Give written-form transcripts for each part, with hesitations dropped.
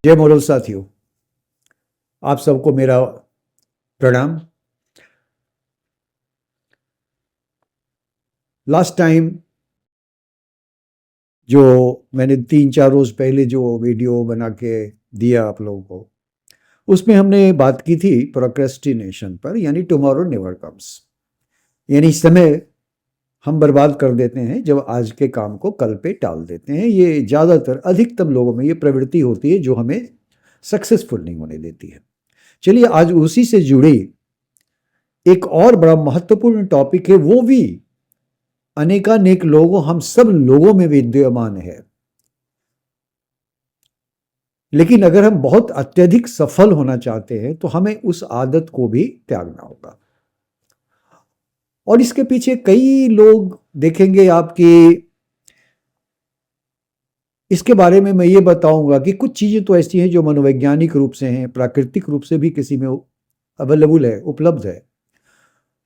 जय मोरल साथियों, आप सबको मेरा प्रणाम। लास्ट टाइम जो मैंने 3-4 रोज पहले जो वीडियो बना के दिया आप लोगों को, उसमें हमने बात की थी प्रोक्रेस्टिनेशन पर, यानी टुमारो नेवर कम्स। यानी समय हम बर्बाद कर देते हैं जब आज के काम को कल पे टाल देते हैं। ये ज़्यादातर अधिकतम लोगों में ये प्रवृत्ति होती है जो हमें सक्सेसफुल नहीं होने देती है। चलिए, आज उसी से जुड़ी एक और बड़ा महत्वपूर्ण टॉपिक है, वो भी अनेकानेक लोगों, हम सब लोगों में विद्यमान है। लेकिन अगर हम बहुत अत्यधिक सफल होना चाहते हैं तो हमें उस आदत को भी त्यागना होगा। और इसके पीछे कई लोग देखेंगे आपके, इसके बारे में मैं ये बताऊंगा कि कुछ चीजें तो ऐसी हैं जो मनोवैज्ञानिक रूप से हैं, प्राकृतिक रूप से भी किसी में अवेलेबल है, उपलब्ध है।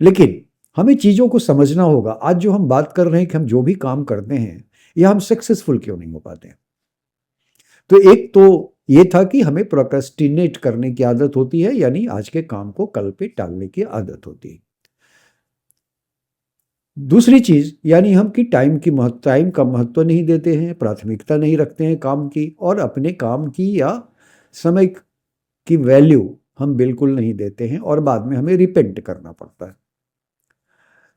लेकिन हमें चीजों को समझना होगा। आज जो हम बात कर रहे हैं कि हम जो भी काम करते हैं या हम सक्सेसफुल क्यों नहीं हो पाते हैं, तो एक तो ये था कि हमें प्रोक्रेस्टिनेट करने की आदत होती है, यानी आज के काम को कल पे टालने की आदत होती है। दूसरी चीज, यानी हम कि टाइम का महत्व नहीं देते हैं, प्राथमिकता नहीं रखते हैं काम की, और अपने काम की या समय की वैल्यू हम बिल्कुल नहीं देते हैं और बाद में हमें रिपेंट करना पड़ता है।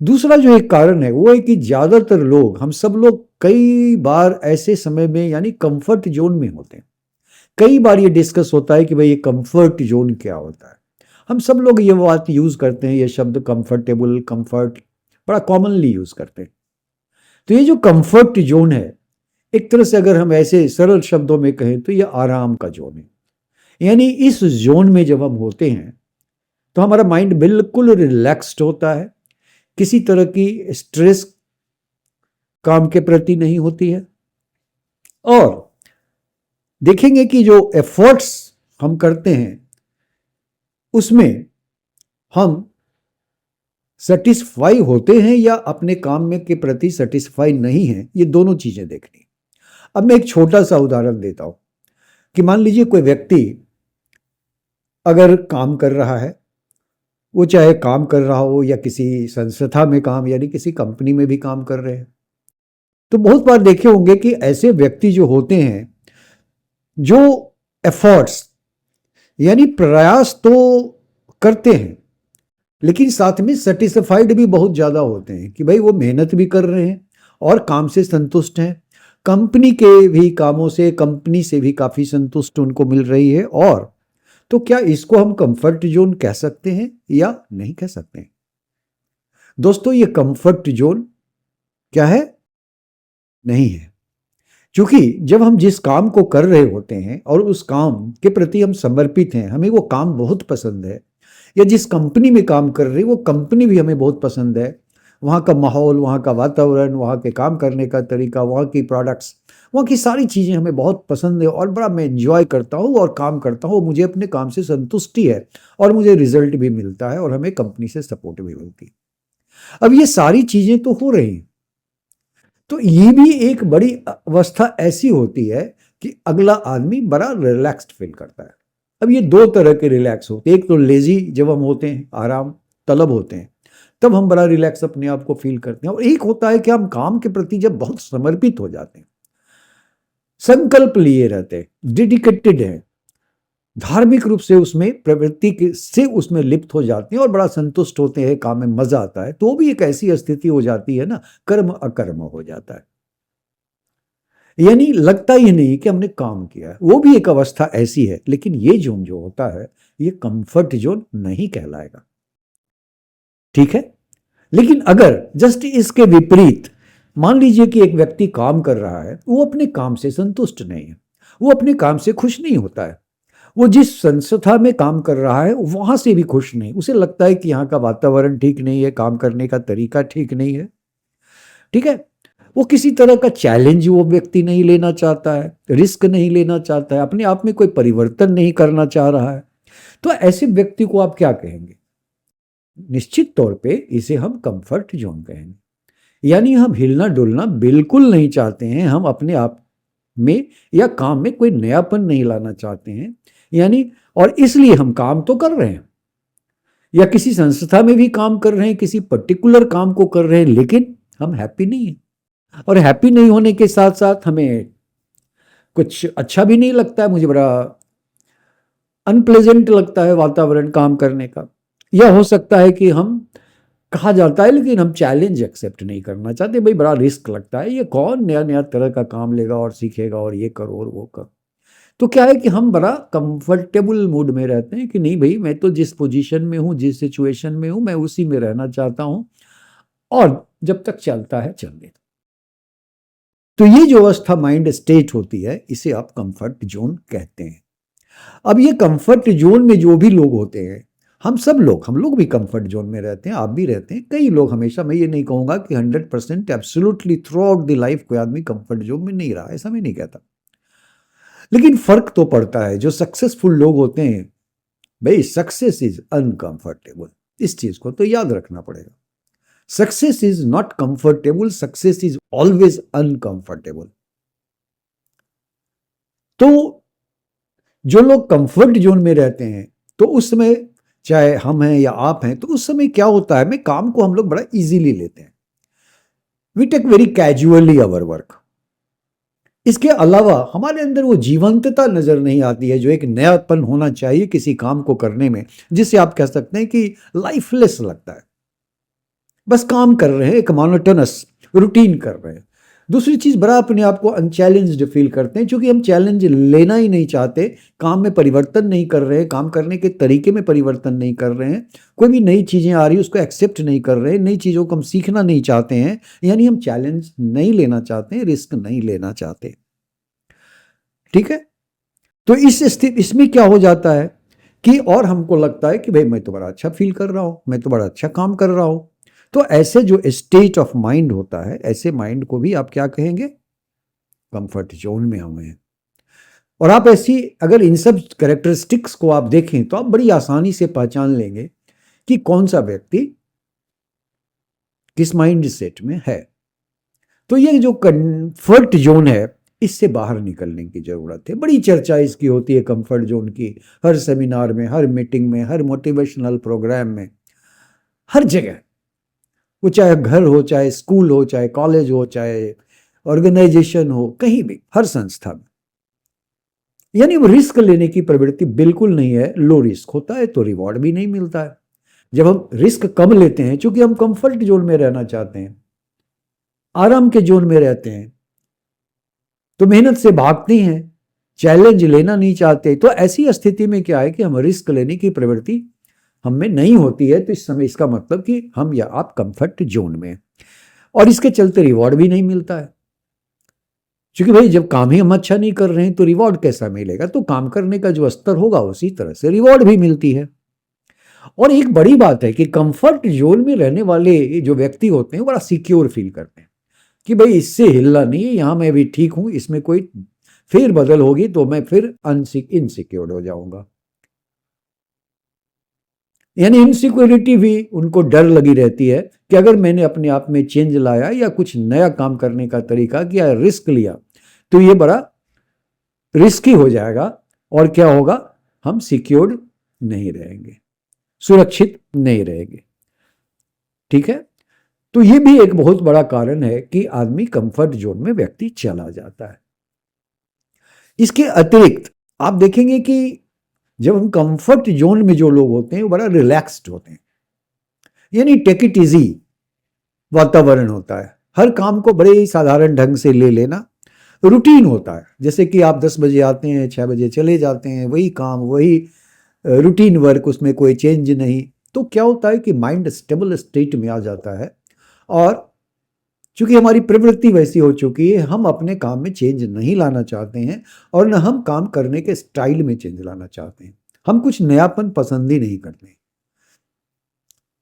दूसरा जो एक कारण है वो है कि ज्यादातर लोग, हम सब लोग कई बार ऐसे समय में यानी कंफर्ट जोन में होते हैं। कई बार ये डिस्कस होता है कि भाई ये कंफर्ट जोन क्या होता है। हम सब लोग ये बात यूज करते हैं, ये शब्द कंफर्टेबल, कंफर्ट बड़ा कॉमनली यूज करते हैं। तो ये जो कंफर्ट जोन है, एक तरह से अगर हम ऐसे सरल शब्दों में कहें तो ये आराम का जोन है। यानी इस जोन में जब हम होते हैं तो हमारा माइंड बिल्कुल रिलैक्स्ड होता है, किसी तरह की स्ट्रेस काम के प्रति नहीं होती है। और देखेंगे कि जो एफर्ट्स हम करते हैं उसमें हम सेटिस्फाई होते हैं या अपने काम में के प्रति सेटिस्फाई नहीं है, ये दोनों चीजें देखनी। अब मैं एक छोटा सा उदाहरण देता हूं कि मान लीजिए कोई व्यक्ति अगर काम कर रहा है, वो चाहे काम कर रहा हो या किसी संस्था में काम, यानी किसी कंपनी में भी काम कर रहे हैं, तो बहुत बार देखे होंगे कि ऐसे व्यक्ति जो होते हैं, जो एफर्ट्स यानी प्रयास तो करते हैं लेकिन साथ में सेटिस्फाइड भी बहुत ज्यादा होते हैं कि भाई वो मेहनत भी कर रहे हैं और काम से संतुष्ट हैं, कंपनी के भी कामों से, कंपनी से भी काफी संतुष्ट उनको मिल रही है। और तो क्या इसको हम कंफर्ट जोन कह सकते हैं या नहीं कह सकते हैं? दोस्तों, ये कंफर्ट जोन क्या है? नहीं है। क्योंकि जब हम जिस काम को कर रहे होते हैं और उस काम के प्रति हम समर्पित हैं, हमें वो काम बहुत पसंद है, या जिस कंपनी में काम कर रही वो कंपनी भी हमें बहुत पसंद है, वहाँ का माहौल, वहाँ का वातावरण, वहाँ के काम करने का तरीका, वहाँ की प्रोडक्ट्स, वहाँ की सारी चीज़ें हमें बहुत पसंद है और बड़ा मैं एंजॉय करता हूँ और काम करता हूँ, मुझे अपने काम से संतुष्टि है और मुझे रिजल्ट भी मिलता है और हमें कंपनी से सपोर्ट भी मिलती है। अब ये सारी चीज़ें तो हो रही हैं, तो ये भी एक बड़ी अवस्था ऐसी होती है कि अगला आदमी बड़ा रिलैक्स्ड फील करता है। अब ये दो तरह के रिलैक्स होते हैं, एक तो लेजी जब हम होते हैं, आराम तलब होते हैं, तब हम बड़ा रिलैक्स अपने आप को फील करते हैं, और एक होता है कि हम काम के प्रति जब बहुत समर्पित हो जाते हैं, संकल्प लिए रहते हैं, डेडिकेटेड हैं, धार्मिक रूप से उसमें प्रवृत्ति से उसमें लिप्त हो जाते हैं और बड़ा संतुष्ट होते हैं, काम में मजा आता है, तो भी एक ऐसी स्थिति हो जाती है ना, कर्म अकर्म हो जाता है, यानी लगता ही नहीं कि हमने काम किया है। वो भी एक अवस्था ऐसी है, लेकिन ये जोन जो होता है ये कंफर्ट जोन नहीं कहलाएगा, ठीक है। लेकिन अगर जस्ट इसके विपरीत, मान लीजिए कि एक व्यक्ति काम कर रहा है, वो अपने काम से संतुष्ट नहीं है, वो अपने काम से खुश नहीं होता है, वो जिस संस्था में काम कर रहा है वहां से भी खुश नहीं, उसे लगता है कि यहाँ का वातावरण ठीक नहीं है, काम करने का तरीका ठीक नहीं है, ठीक है। वो किसी तरह का चैलेंज वो व्यक्ति नहीं लेना चाहता है, रिस्क नहीं लेना चाहता है, अपने आप में कोई परिवर्तन नहीं करना चाह रहा है, तो ऐसे व्यक्ति को आप क्या कहेंगे? निश्चित तौर पे इसे हम कंफर्ट जोन कहेंगे। यानी हम हिलना डुलना बिल्कुल नहीं चाहते हैं, हम अपने आप में या काम में कोई नयापन नहीं लाना चाहते हैं, यानी और इसलिए हम काम तो कर रहे हैं या किसी संस्था में भी काम कर रहे हैं, किसी पर्टिकुलर काम को कर रहे हैं, लेकिन हम हैप्पी नहीं हैं। और हैप्पी नहीं होने के साथ साथ हमें कुछ अच्छा भी नहीं लगता है, मुझे बड़ा अनप्लेजेंट लगता है वातावरण काम करने का। यह हो सकता है कि हम कहा जाता है लेकिन हम चैलेंज एक्सेप्ट नहीं करना चाहते, भाई बड़ा रिस्क लगता है, ये कौन नया नया तरह का काम लेगा और सीखेगा और ये करो और वो करो। तो क्या है कि हम बड़ा कंफर्टेबल मूड में रहते हैं कि नहीं भाई, मैं तो जिस पोजीशन में हूँ, जिस सिचुएशन में हूँ, मैं उसी में रहना चाहता हूँ और जब तक चलता है चलने। तो ये जो अवस्था माइंड स्टेट होती है इसे आप कंफर्ट जोन कहते हैं। अब ये कंफर्ट जोन में जो भी लोग होते हैं, हम लोग भी कंफर्ट जोन में रहते हैं, आप भी रहते हैं, कई लोग हमेशा, मैं ये नहीं कहूंगा कि 100% absolutely through out the life कोई आदमी कंफर्ट जोन में नहीं रहा, ऐसा मैं नहीं कहता, लेकिन फर्क तो पड़ता है। जो सक्सेसफुल लोग होते हैं, भाई सक्सेस इज अनकंफर्टेबल, इस चीज को तो याद रखना पड़ेगा। Success is not comfortable, success is always uncomfortable. तो जो लोग कंफर्ट जोन में रहते हैं, तो उस समय चाहे हम हैं या आप हैं, तो उस समय क्या होता है, मैं काम को हम लोग बड़ा इजीली लेते हैं, we take very casually our work. इसके अलावा हमारे अंदर वो जीवंतता नजर नहीं आती है जो एक नयापन होना चाहिए किसी काम को करने में, जिससे आप कह सकते हैं कि लाइफलेस लगता है, बस काम कर रहे हैं, एक मोनोटोनस रूटीन कर रहे हैं। दूसरी चीज, बड़ा अपने आप को अनचैलेंज्ड फील करते हैं, क्योंकि हम चैलेंज लेना ही नहीं चाहते, काम में परिवर्तन नहीं कर रहे हैं, काम करने के तरीके में परिवर्तन नहीं कर रहे हैं, कोई भी नई चीजें आ रही है उसको एक्सेप्ट नहीं कर रहे हैं, नई चीजों को हम सीखना नहीं चाहते हैं, यानी हम चैलेंज नहीं लेना चाहते हैं, रिस्क नहीं लेना चाहते। ठीक है, तो इस स्थिति इसमें क्या हो जाता है कि और हमको लगता है कि भाई मैं तो बड़ा अच्छा फील कर रहा हूं, मैं तो बड़ा अच्छा काम कर रहा हूं। तो ऐसे जो स्टेट ऑफ माइंड होता है, ऐसे माइंड को भी आप क्या कहेंगे, कंफर्ट जोन में हम हैं। और आप ऐसी अगर इन सब कैरेक्टरिस्टिक्स को आप देखें तो आप बड़ी आसानी से पहचान लेंगे कि कौन सा व्यक्ति किस माइंड सेट में है। तो ये जो कंफर्ट जोन है, इससे बाहर निकलने की जरूरत है। बड़ी चर्चा इसकी होती है कंफर्ट जोन की, हर सेमिनार में, हर मीटिंग में, हर मोटिवेशनल प्रोग्राम में, हर जगह, वो चाहे घर हो, चाहे स्कूल हो, चाहे कॉलेज हो, चाहे ऑर्गेनाइजेशन हो, कहीं भी, हर संस्था में। यानी वो रिस्क लेने की प्रवृत्ति बिल्कुल नहीं है। लो रिस्क होता है तो रिवॉर्ड भी नहीं मिलता है। जब हम रिस्क कम लेते हैं, क्योंकि हम कंफर्ट जोन में रहना चाहते हैं, आराम के जोन में रहते हैं, तो मेहनत से भागते हैं, चैलेंज लेना नहीं चाहते, तो ऐसी स्थिति में क्या है कि हम रिस्क लेने की प्रवृत्ति हम में नहीं होती है। तो इस समय इसका मतलब कि हम या आप कंफर्ट जोन में, और इसके चलते रिवॉर्ड भी नहीं मिलता है, क्योंकि भाई जब काम ही हम अच्छा नहीं कर रहे हैं तो रिवॉर्ड कैसा मिलेगा। तो काम करने का जो स्तर होगा उसी तरह से रिवॉर्ड भी मिलती है। और एक बड़ी बात है कि कंफर्ट जोन में रहने वाले जो व्यक्ति होते हैं बड़ा सिक्योर फील करते हैं कि भाई इससे हिलना नहीं है, यहां मैं भी ठीक हूं, इसमें कोई फेर बदल होगी तो मैं फिर इनसिक्योर हो जाऊंगा। यानी इनसिक्योरिटी भी उनको डर लगी रहती है कि अगर मैंने अपने आप में चेंज लाया या कुछ नया काम करने का तरीका किया, रिस्क लिया, तो ये बड़ा रिस्की हो जाएगा और क्या होगा, हम सिक्योर्ड नहीं रहेंगे, सुरक्षित नहीं रहेंगे। ठीक है, तो ये भी एक बहुत बड़ा कारण है कि आदमी कंफर्ट जोन में व्यक्ति चला जाता है। इसके अतिरिक्त आप देखेंगे कि जब हम कंफर्ट जोन में जो लोग होते हैं वो बड़ा रिलैक्स्ड होते हैं, यानी टेक इट इजी वातावरण होता है, हर काम को बड़े ही साधारण ढंग से ले लेना, रूटीन होता है, जैसे कि आप 10 बजे आते हैं, 6 बजे चले जाते हैं, वही काम, वही रूटीन वर्क, उसमें कोई चेंज नहीं। तो क्या होता है कि माइंड स्टेबल स्टेट में आ जाता है, और चूंकि हमारी प्रवृत्ति वैसी हो चुकी है, हम अपने काम में चेंज नहीं लाना चाहते हैं और न हम काम करने के स्टाइल में चेंज लाना चाहते हैं, हम कुछ नयापन पसंद ही नहीं करते।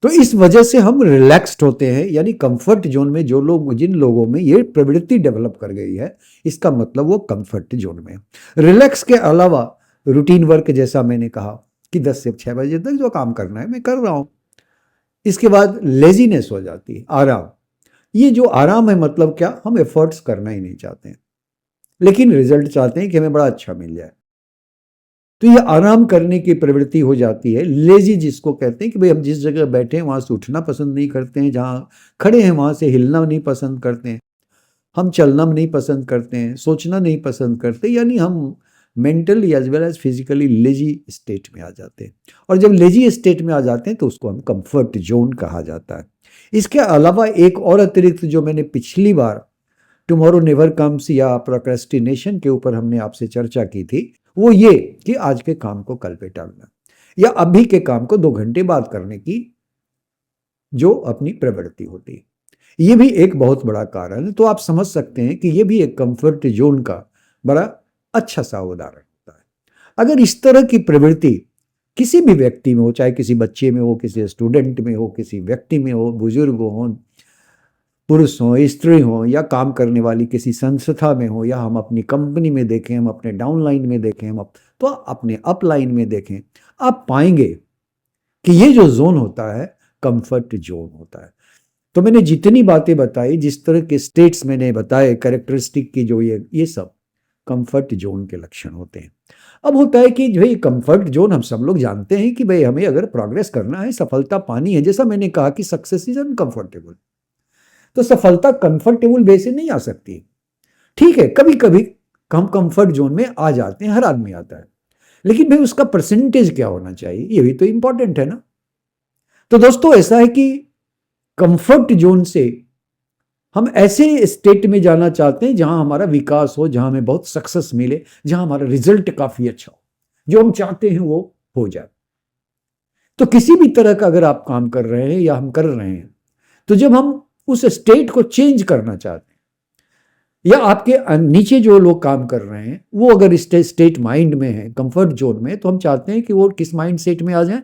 तो इस वजह से हम रिलैक्स्ड होते हैं, यानी कंफर्ट जोन में जो लोग, जिन लोगों में ये प्रवृत्ति डेवलप कर गई है, इसका मतलब वो कंफर्ट जोन में। रिलैक्स के अलावा रूटीन वर्क, जैसा मैंने कहा कि 10 से 6 बजे तक जो काम करना है मैं कर रहा हूं। इसके बाद लेजीनेस हो जाती है, आराम। ये जो आराम है मतलब क्या, हम एफर्ट्स करना ही नहीं चाहते हैं, लेकिन रिजल्ट चाहते हैं कि हमें बड़ा अच्छा मिल जाए। तो ये आराम करने की प्रवृत्ति हो जाती है, लेजी जिसको कहते हैं कि भाई हम जिस जगह बैठे हैं वहां से उठना पसंद नहीं करते हैं, जहाँ खड़े हैं वहां से हिलना नहीं पसंद करते हैं, हम चलना नहीं पसंद करते हैं, सोचना नहीं पसंद करते, यानी हम mentally as well as physically lazy state में आ जाते हैं। और जब लेजी स्टेट में आ जाते हैं तो उसको हम कंफर्ट जोन कहा जाता है। इसके अलावा एक और अतिरिक्त जो मैंने पिछली बार टुमारो नेवर कम्स या प्रोक्रेस्टिनेशन के ऊपर हमने आपसे चर्चा की थी, वो ये कि आज के काम को कल पे टालना या अभी के काम को 2 घंटे बाद करने की जो अपनी प्रवृत्ति होती है, ये भी एक बहुत बड़ा कारण है। तो आप समझ सकते हैं कि ये भी एक कंफर्ट जोन का बड़ा अच्छा सा उदाहरण होता है। अगर इस तरह की प्रवृत्ति किसी भी व्यक्ति में हो, चाहे किसी बच्चे में हो, किसी स्टूडेंट में हो, किसी व्यक्ति में हो, बुजुर्ग हो, पुरुष हो, स्त्री हो, या काम करने वाली किसी संस्था में हो, या हम अपनी कंपनी में देखें, हम अपने डाउनलाइन में देखें, तो अपने अपलाइन में देखें, आप पाएंगे कि ये जो जोन होता है कंफर्ट जोन होता है। तो मैंने जितनी बातें बताई, जिस तरह के स्टेट्स मैंने बताए, कैरेक्टरिस्टिक की जो ये सब कंफर्ट जोन के लक्षण होते हैं। अब होता है कि भाई कंफर्ट जोन हम सब लोग जानते हैं कि भाई हमें अगर प्रोग्रेस करना है, सफलता पानी है, जैसा मैंने कहा कि सक्सेस इज अनकंफर्टेबल, तो सफलता कंफर्टेबल वे से नहीं आ सकती। ठीक है, कभी कभी हम कंफर्ट जोन में आ जाते हैं, हर आदमी आता है, लेकिन भाई उसका परसेंटेज क्या होना चाहिए, ये भी तो इंपॉर्टेंट है ना। तो दोस्तों ऐसा है कि कंफर्ट जोन से हम ऐसे स्टेट में जाना चाहते हैं जहां हमारा विकास हो, जहां हमें बहुत सक्सेस मिले, जहां हमारा रिजल्ट काफी अच्छा हो, जो हम चाहते हैं वो हो जाए। तो किसी भी तरह का अगर आप काम कर रहे हैं या हम कर रहे हैं, तो जब हम उस स्टेट को चेंज करना चाहते हैं, या आपके नीचे जो लोग काम कर रहे हैं वो अगर स्टेट माइंड में है, कंफर्ट जोन में, तो हम चाहते हैं कि वो किस माइंड सेट में आ जाए,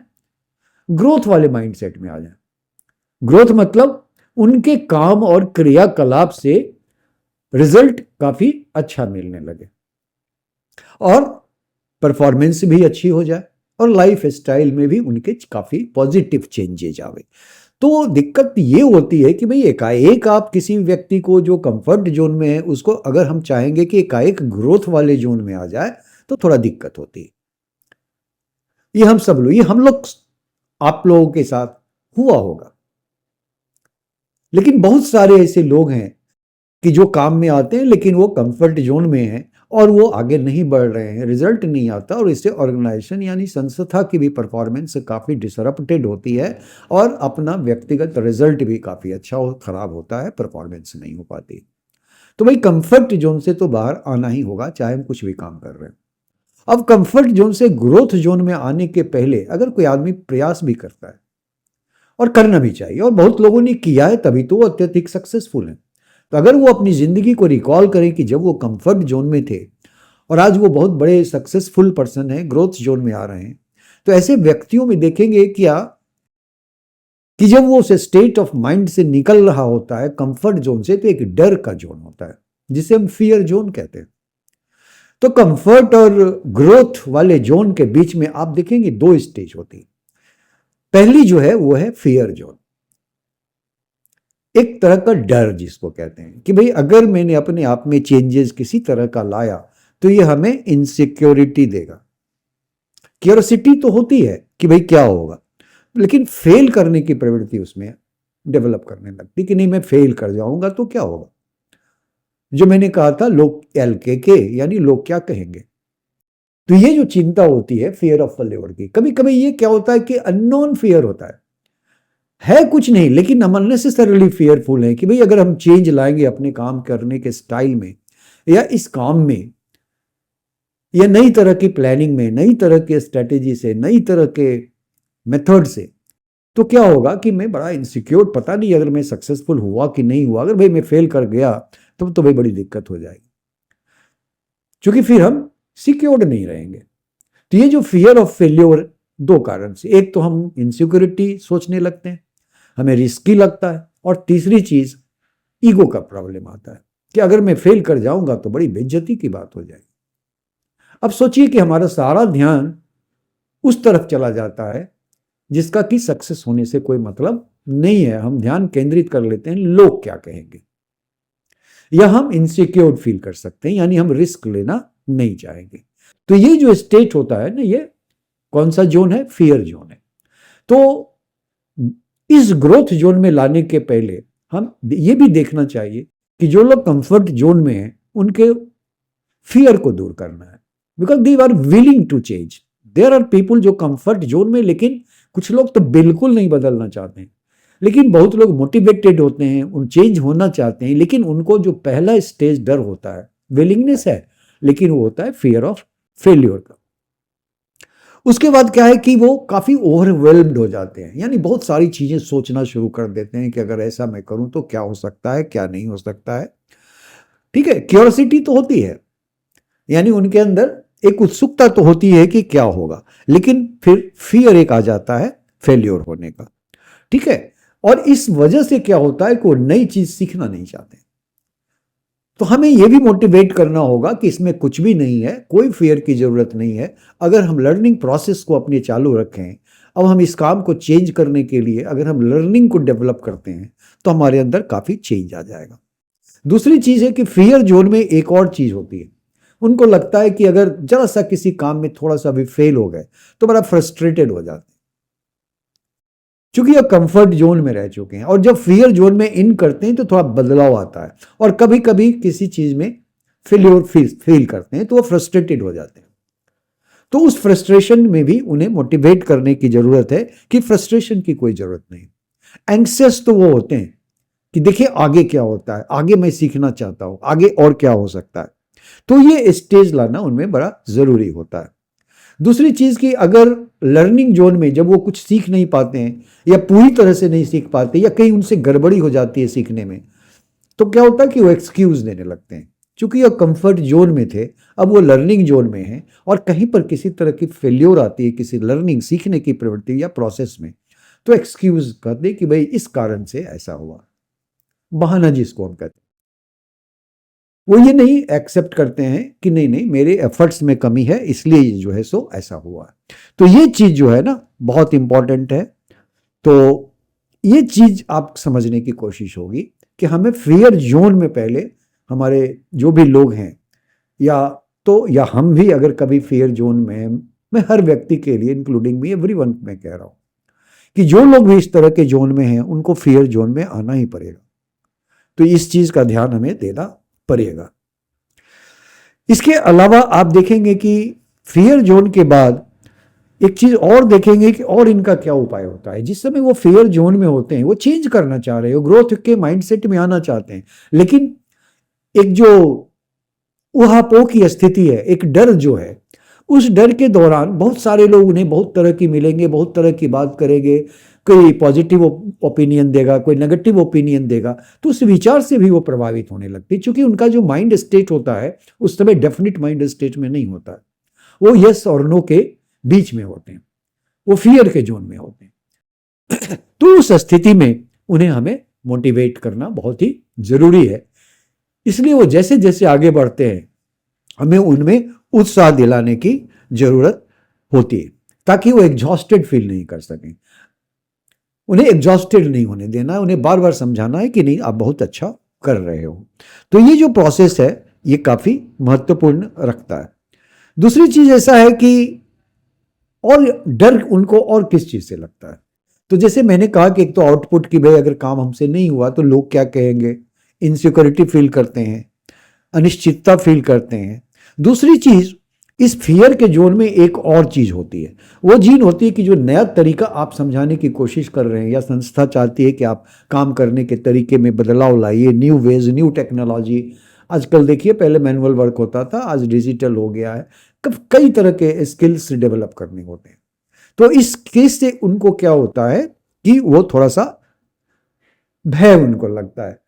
ग्रोथ वाले माइंड सेट में आ जाए। ग्रोथ मतलब उनके काम और क्रियाकलाप से रिजल्ट काफी अच्छा मिलने लगे और परफॉर्मेंस भी अच्छी हो जाए और लाइफ स्टाइल में भी उनके काफी पॉजिटिव चेंजेज आवे। तो दिक्कत ये होती है कि भाई एकाएक आप किसी व्यक्ति को जो कंफर्ट जोन में है उसको अगर हम चाहेंगे कि एकाएक ग्रोथ वाले जोन में आ जाए तो थोड़ा दिक्कत होती है। ये हम लोग आप लोगों के साथ हुआ होगा। लेकिन बहुत सारे ऐसे लोग हैं कि जो काम में आते हैं लेकिन वो कंफर्ट जोन में हैं और वो आगे नहीं बढ़ रहे हैं, रिजल्ट नहीं आता, और इससे ऑर्गेनाइजेशन यानी संस्था की भी परफॉर्मेंस काफ़ी डिसरप्टेड होती है और अपना व्यक्तिगत रिजल्ट भी काफ़ी अच्छा खराब होता है, परफॉर्मेंस नहीं हो पाती। तो भाई कंफर्ट जोन से तो बाहर आना ही होगा, चाहे हम कुछ भी काम कर रहे हैं। अब कंफर्ट जोन से ग्रोथ जोन में आने के पहले अगर कोई आदमी प्रयास भी करता है, और करना भी चाहिए, और बहुत लोगों ने किया है तभी तो वो अत्यधिक सक्सेसफुल है। तो अगर वो अपनी जिंदगी को रिकॉल करें कि जब वो कंफर्ट जोन में थे और आज वो बहुत बड़े सक्सेसफुल पर्सन है, ग्रोथ जोन में आ रहे हैं, तो ऐसे व्यक्तियों में देखेंगे क्या कि जब वो उस स्टेट ऑफ माइंड से निकल रहा होता है कंफर्ट जोन से, तो एक डर का जोन होता है जिसे हम फियर जोन कहते हैं। तो कंफर्ट और ग्रोथ वाले जोन के बीच में आप देखेंगे 2 स्टेज होती है। पहली जो है वो है फियर जोन, एक तरह का डर जिसको कहते हैं कि भाई अगर मैंने अपने आप में चेंजेस किसी तरह का लाया तो ये हमें इनसिक्योरिटी देगा। क्यूरियोसिटी तो होती है कि भाई क्या होगा, लेकिन फेल करने की प्रवृत्ति उसमें डेवलप करने लगती कि नहीं मैं फेल कर जाऊंगा तो क्या होगा, जो मैंने कहा था लोग एलके यानी लोग क्या कहेंगे। तो ये जो चिंता होती है फियर ऑफ फेल्योर की, कभी कभी ये क्या होता है कि अननोन फियर होता है कुछ नहीं, लेकिन हम अननेसेसरली फियरफुल हैं कि भाई अगर हम चेंज लाएंगे अपने काम करने के स्टाइल में या इस काम में या नई तरह की प्लानिंग में, नई तरह के स्ट्रेटेजी से, नई तरह के मेथड से, तो क्या होगा कि मैं बड़ा इनसिक्योर, पता नहीं अगर मैं सक्सेसफुल हुआ कि नहीं हुआ, अगर भाई मैं फेल कर गया तो भाई बड़ी दिक्कत हो जाएगी, क्योंकि फिर हम सिक्योर्ड नहीं रहेंगे। तो ये जो फियर ऑफ फेल्योर, 2 कारण से, एक तो हम इनसिक्योरिटी सोचने लगते हैं, हमें रिस्की लगता है, और तीसरी चीज ईगो का प्रॉब्लम आता है कि अगर मैं फेल कर जाऊंगा तो बड़ी बेइज्जती की बात हो जाएगी। अब सोचिए कि हमारा सारा ध्यान उस तरफ चला जाता है जिसका कि सक्सेस होने से कोई मतलब नहीं है, हम ध्यान केंद्रित कर लेते हैं लोग क्या कहेंगे। या हम इनसिक्योर फील कर सकते हैं, यानी हम रिस्क लेना नहीं चाहेंगे। तो ये जो स्टेट होता है ना, ये कौन सा जोन है? फियर जोन है। तो इस ग्रोथ जोन में लाने के पहले हम ये भी देखना चाहिए कि जो लोग कंफर्ट जोन में हैं उनके फियर को दूर करना है, because they are willing to change. There are people जो कंफर्ट जोन में, लेकिन कुछ लोग तो बिल्कुल नहीं बदलना चाहते हैं, लेकिन बहुत लोग मोटिवेटेड होते हैं, उन चेंज होना चाहते हैं, लेकिन उनको जो पहला स्टेज डर होता है, विलिंगनेस है, लेकिन वो होता है फियर ऑफ फेल्योर का। उसके बाद क्या है कि वो काफी ओवरवेल्म्ड हो जाते हैं, यानी बहुत सारी चीजें सोचना शुरू कर देते हैं कि अगर ऐसा मैं करूं तो क्या हो सकता है, क्या नहीं हो सकता है। ठीक है, क्यूरियोसिटी तो होती है, यानी उनके अंदर एक उत्सुकता तो होती है कि क्या होगा, लेकिन फिर फियर एक आ जाता है फेल्योर होने का। ठीक है, और इस वजह से क्या होता है कि वो नई चीज सीखना नहीं चाहते। तो हमें यह भी मोटिवेट करना होगा कि इसमें कुछ भी नहीं है, कोई फियर की जरूरत नहीं है। अगर हम लर्निंग प्रोसेस को अपने चालू रखें, अब हम इस काम को चेंज करने के लिए अगर हम लर्निंग को डेवलप करते हैं तो हमारे अंदर काफी चेंज आ जाएगा। दूसरी चीज है कि फियर जोन में एक और चीज होती है, उनको लगता है कि अगर जरा सा किसी काम में थोड़ा सा भी फेल हो गए तो बड़ा फ्रस्ट्रेटेड हो जाते हैं, क्योंकि ये कंफर्ट जोन में रह चुके हैं। और जब फियर जोन में इन करते हैं तो थोड़ा बदलाव आता है, और कभी कभी किसी चीज में फेल्योर फील करते हैं तो वो फ्रस्ट्रेटेड हो जाते हैं। तो उस फ्रस्ट्रेशन में भी उन्हें मोटिवेट करने की जरूरत है कि फ्रस्ट्रेशन की कोई जरूरत नहीं। एंग्सियस तो वो होते हैं कि देखिए आगे क्या होता है, आगे मैं सीखना चाहता हूं, आगे और क्या हो सकता है। तो ये स्टेज लाना उनमें बड़ा जरूरी होता है। दूसरी चीज कि अगर लर्निंग जोन में जब वो कुछ सीख नहीं पाते हैं या पूरी तरह से नहीं सीख पाते या कहीं उनसे गड़बड़ी हो जाती है सीखने में, तो क्या होता है कि वो एक्सक्यूज देने लगते हैं। चूंकि वो कंफर्ट जोन में थे, अब वो लर्निंग जोन में है और कहीं पर किसी तरह की फेल्योर आती है किसी लर्निंग सीखने की प्रवृत्ति या प्रोसेस में, तो एक्सक्यूज कर दे कि भाई इस कारण से ऐसा हुआ, बहाना जिसको हम कहते हैं। वो ये नहीं एक्सेप्ट करते हैं कि नहीं नहीं मेरे एफर्ट्स में कमी है इसलिए जो है सो ऐसा हुआ। तो ये चीज जो है ना बहुत इंपॉर्टेंट है। तो ये चीज आप समझने की कोशिश होगी कि हमें फियर जोन में पहले हमारे जो भी लोग हैं, या हम भी अगर कभी फियर जोन में हैं, मैं हर व्यक्ति के लिए इंक्लूडिंग मी एवरीवन मैं कह रहा हूं कि जो लोग भी इस तरह के जोन में हैं उनको फियर जोन में आना ही पड़ेगा। तो इस चीज का ध्यान हमें देना पड़ेगा। इसके अलावा आप देखेंगे कि फियर जोन के बाद एक चीज और देखेंगे कि और इनका क्या उपाय होता है। जिस समय वो फियर जोन में होते हैं वो चेंज करना चाह रहे हो, ग्रोथ के माइंडसेट में आना चाहते हैं, लेकिन एक जो उहापोह की स्थिति है, एक डर जो है, उस डर के दौरान बहुत सारे लोग उन्हें बहुत तरह की मिलेंगे, बहुत तरह की बात करेंगे, कोई पॉजिटिव ओपिनियन देगा, कोई नेगेटिव ओपिनियन देगा, तो उस विचार से भी वो प्रभावित होने लगती है। क्योंकि उनका जो माइंड स्टेट होता है उस समय डेफिनेट माइंड स्टेट में नहीं होता है, वो यस और नो के बीच में होते हैं, वो फियर के जोन में होते हैं। तो उस स्थिति में उन्हें हमें मोटिवेट करना बहुत ही जरूरी है। इसलिए वो जैसे जैसे आगे बढ़ते हैं हमें उनमें उत्साह दिलाने की जरूरत होती है, ताकि वो एग्जॉस्टेड फील नहीं कर सकें। उन्हें एग्जॉस्टेड नहीं होने देना है, उन्हें बार बार समझाना है कि नहीं आप बहुत अच्छा कर रहे हो। तो ये जो प्रोसेस है ये काफी महत्वपूर्ण रखता है। दूसरी चीज ऐसा है कि और डर उनको और किस चीज से लगता है, तो जैसे मैंने कहा कि एक तो आउटपुट की भाई अगर काम हमसे नहीं हुआ तो लोग क्या कहेंगे, इनसिक्योरिटी फील करते हैं, अनिश्चितता फील करते हैं। दूसरी चीज इस फियर के जोन में एक और चीज होती है, वो जीन होती है कि जो नया तरीका आप समझाने की कोशिश कर रहे हैं या संस्था चाहती है कि आप काम करने के तरीके में बदलाव लाइए, न्यू वेज, न्यू टेक्नोलॉजी। आजकल देखिए पहले मैनुअल वर्क होता था, आज डिजिटल हो गया है, कई तरह के स्किल्स डेवलप करने होते हैं। तो इस केस से उनको क्या होता है कि वो थोड़ा सा भय उनको लगता है,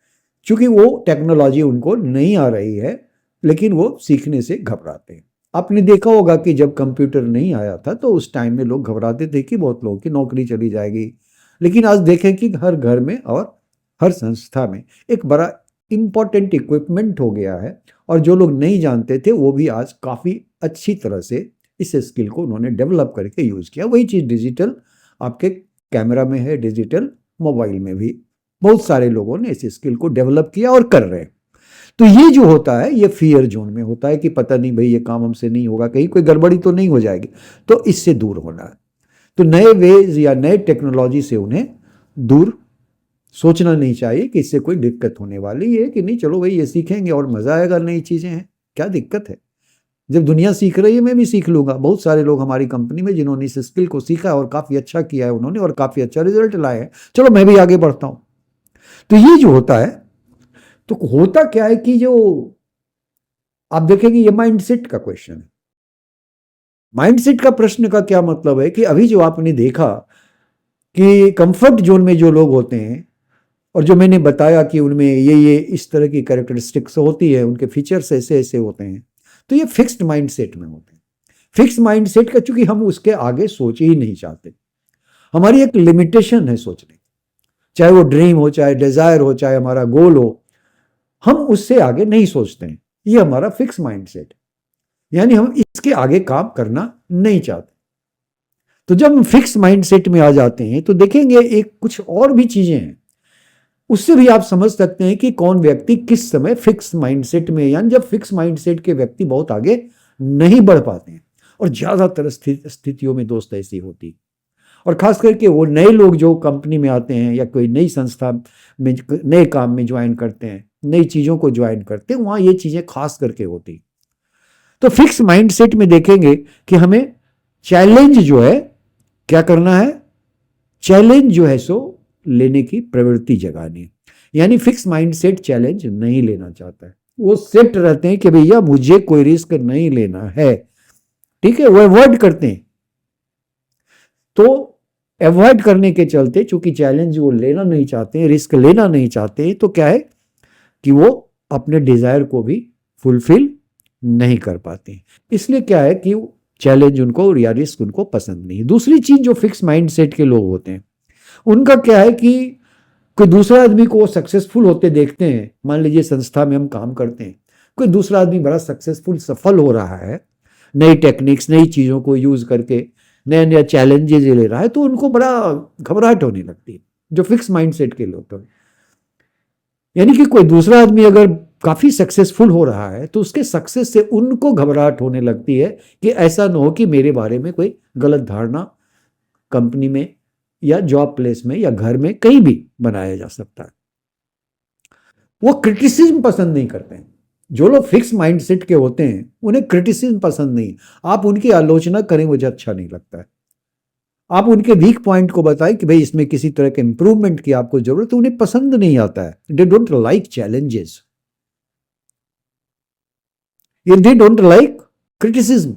क्योंकि वो टेक्नोलॉजी उनको नहीं आ रही है, लेकिन वो सीखने से घबराते हैं। आपने देखा होगा कि जब कंप्यूटर नहीं आया था तो उस टाइम में लोग घबराते थे कि बहुत लोगों की नौकरी चली जाएगी, लेकिन आज देखें कि हर घर में और हर संस्था में एक बड़ा इंपॉर्टेंट इक्विपमेंट हो गया है, और जो लोग नहीं जानते थे वो भी आज काफ़ी अच्छी तरह से इस स्किल को उन्होंने डेवलप करके यूज़ किया। वही चीज़ डिजिटल आपके कैमरा में है, डिजिटल मोबाइल में भी बहुत सारे लोगों ने इस स्किल को डेवलप किया और कर रहे हैं। तो ये जो होता है ये फियर जोन में होता है कि पता नहीं भाई ये काम हमसे नहीं होगा, कहीं कोई गड़बड़ी तो नहीं हो जाएगी, तो इससे दूर होना है। तो नए वेज या नए टेक्नोलॉजी से उन्हें दूर सोचना नहीं चाहिए कि इससे कोई दिक्कत होने वाली है, कि नहीं चलो भाई ये सीखेंगे और मजा आएगा, नई चीजें हैं, क्या दिक्कत है, जब दुनिया सीख रही है मैं भी सीख लूंगा। बहुत सारे लोग हमारी कंपनी में जिन्होंने इस स्किल को सीखा और काफी अच्छा किया है उन्होंने, और काफी अच्छा रिजल्ट लाए हैं, चलो मैं भी आगे बढ़ता हूं। तो ये जो होता है, तो होता क्या है कि जो आप देखेंगे ये माइंडसेट का क्वेश्चन है। माइंडसेट का प्रश्न का क्या मतलब है कि अभी जो आपने देखा कि कंफर्ट जोन में जो लोग होते हैं, और जो मैंने बताया कि उनमें ये इस तरह की कैरेक्टरिस्टिक्स होती है, उनके फीचर्स ऐसे ऐसे होते हैं, तो ये फिक्स्ड माइंडसेट में होते हैं। फिक्स्ड माइंडसेट का चूंकि हम उसके आगे सोच ही नहीं चाहते, हमारी एक लिमिटेशन है सोचने, चाहे वो ड्रीम हो, चाहे डिजायर हो, चाहे हमारा गोल हो, हम उससे आगे नहीं सोचते हैं। ये हमारा फिक्स माइंडसेट, यानी हम इसके आगे काम करना नहीं चाहते। तो जब हम फिक्स माइंडसेट में आ जाते हैं तो देखेंगे एक कुछ और भी चीजें हैं, उससे भी आप समझ सकते हैं कि कौन व्यक्ति किस समय फिक्स माइंडसेट में, यानी जब फिक्स माइंडसेट के व्यक्ति बहुत आगे नहीं बढ़ पाते हैं। और ज्यादातर स्थितियों में दोस्त ऐसी होती, और खास करके वो नए लोग जो कंपनी में आते हैं या कोई नई संस्था में नए काम में ज्वाइन करते हैं, नई चीजों को ज्वाइन करते हैं, वहां ये चीजें खास करके होती। तो फिक्स माइंडसेट में देखेंगे कि हमें चैलेंज जो है क्या करना है, चैलेंज जो है सो लेने की प्रवृत्ति जगानी। यानी फिक्स माइंडसेट चैलेंज नहीं लेना चाहता है, वो सेट रहते हैं कि भैया मुझे कोई रिस्क नहीं लेना है, ठीक है, वो अवॉइड करते हैं। तो अवॉइड करने के चलते चूंकि चैलेंज वो लेना नहीं चाहते हैं, रिस्क लेना नहीं चाहते हैं, तो क्या है कि वो अपने डिजायर को भी फुलफिल नहीं कर पाते हैं। इसलिए क्या है कि चैलेंज उनको या रिस्क उनको पसंद नहीं है। दूसरी चीज जो फिक्स माइंडसेट के लोग होते हैं, उनका क्या है कि कोई दूसरा आदमी को सक्सेसफुल होते देखते हैं, मान लीजिए संस्था में हम काम करते हैं, कोई दूसरा आदमी बड़ा सक्सेसफुल सफल हो रहा है, नई टेक्निक्स नई चीजों को यूज करके नया नया चैलेंजेस ले रहा है, तो उनको बड़ा घबराहट होने लगती है, जो फिक्स माइंडसेट के लोग। तो यानी कि कोई दूसरा आदमी अगर काफी सक्सेसफुल हो रहा है तो उसके सक्सेस से उनको घबराहट होने लगती है कि ऐसा ना हो कि मेरे बारे में कोई गलत धारणा कंपनी में या जॉब प्लेस में या घर में कहीं भी बनाया जा सकता है। वो क्रिटिसिज्म पसंद नहीं करते हैं। जो लोग फिक्स माइंडसेट के होते हैं उन्हें क्रिटिसिज्म पसंद नहीं, आप उनकी आलोचना करें मुझे अच्छा नहीं लगता है। आप उनके वीक पॉइंट को बताएं कि भाई इसमें किसी तरह के इंप्रूवमेंट की आपको जरूरत है, उन्हें पसंद नहीं आता है। They don't like challenges, they don't like criticism.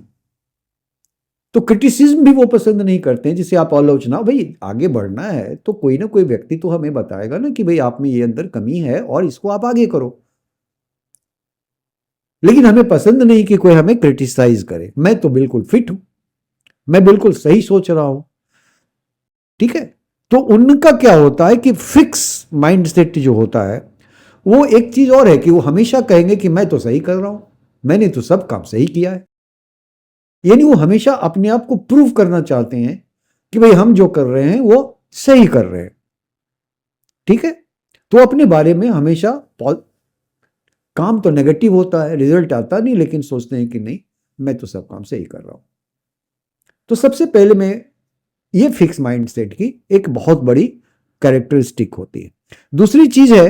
तो क्रिटिसिज्म भी वो पसंद नहीं करते हैं, जिसे आप आलोचना, भाई आगे बढ़ना है तो कोई ना कोई व्यक्ति तो हमें बताएगा ना कि भाई आप में ये अंदर कमी है और इसको आप आगे करो। लेकिन हमें पसंद नहीं कि कोई हमें क्रिटिसाइज करे। मैं तो बिल्कुल फिट हूं, मैं बिल्कुल सही सोच रहा हूं, ठीक है। तो उनका क्या होता है कि फिक्स माइंडसेट जो होता है वो एक चीज और है कि वो हमेशा कहेंगे कि मैं तो सही कर रहा हूं, मैंने तो सब काम सही किया है। यानी वो हमेशा अपने आप को प्रूव करना चाहते हैं कि भाई हम जो कर रहे हैं वो सही कर रहे हैं, ठीक है। तो अपने बारे में हमेशा काम तो नेगेटिव होता है, रिजल्ट आता नहीं, लेकिन सोचते हैं कि नहीं मैं तो सब काम सही कर रहा हूं। तो सबसे पहले मैं, ये फिक्स माइंडसेट की एक बहुत बड़ी कैरेक्टरिस्टिक होती है। दूसरी चीज है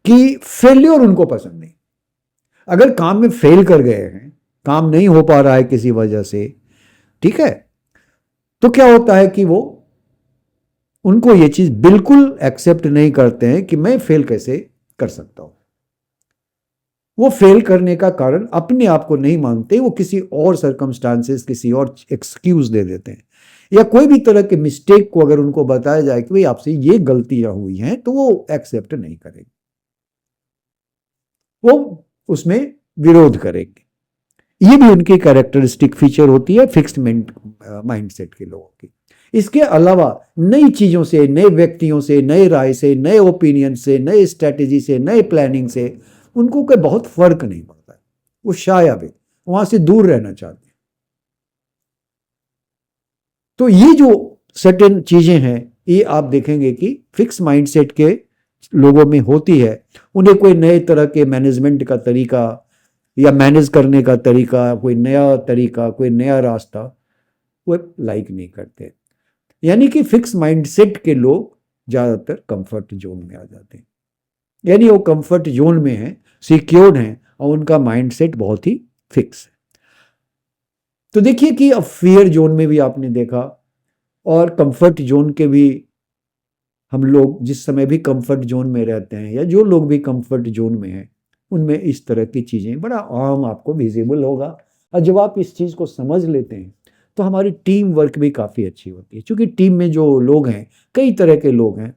कि फेल्योर उनको पसंद नहीं। अगर काम में फेल कर गए हैं, काम नहीं हो पा रहा है किसी वजह से, ठीक है, तो क्या होता है कि वो, उनको ये चीज बिल्कुल एक्सेप्ट नहीं करते हैं कि मैं फेल कैसे कर सकता हूं। वो फेल करने का कारण अपने आप को नहीं मानते, वो किसी और सर्कमस्टांसेस, किसी और एक्सक्यूज दे देते हैं। या कोई भी तरह के मिस्टेक को अगर उनको बताया जाए कि भाई आपसे ये गलतियां हुई हैं, तो वो एक्सेप्ट नहीं करेंगे, वो उसमें विरोध करेंगे। ये भी उनकी कैरेक्टरिस्टिक फीचर होती है फिक्स्ड माइंडसेट के लोगों की। इसके अलावा नई चीजों से, नए व्यक्तियों से, नए राय से, नए ओपिनियन से, नए स्ट्रैटेजी से, नए प्लानिंग से उनको कोई बहुत फर्क नहीं पड़ता है। वो शायद है, वहां से दूर रहना चाहते हैं। तो ये जो सर्टेन चीजें हैं, ये आप देखेंगे कि फिक्स माइंडसेट के लोगों में होती है, उन्हें कोई नए तरह के मैनेजमेंट का तरीका या मैनेज करने का तरीका, कोई नया तरीका, कोई नया रास्ता वो लाइक नहीं करते। यानी कि फिक्स माइंडसेट के लोग ज़्यादातर कंफर्ट जोन में आ जाते हैं। यानी वो कंफर्ट जोन में है, सिक्योर्ड हैं और उनका माइंडसेट बहुत ही फिक्स है। तो देखिए कि अब फियर जोन में भी आपने देखा और कंफर्ट जोन के भी, हम लोग जिस समय भी कंफर्ट जोन में रहते हैं या जो लोग भी कंफर्ट जोन में हैं, उनमें इस तरह की चीज़ें बड़ा आम आपको विजिबल होगा। और जब आप इस चीज़ को समझ लेते हैं तो हमारी टीम वर्क भी काफ़ी अच्छी होती है, क्योंकि टीम में जो लोग हैं कई तरह के लोग हैं।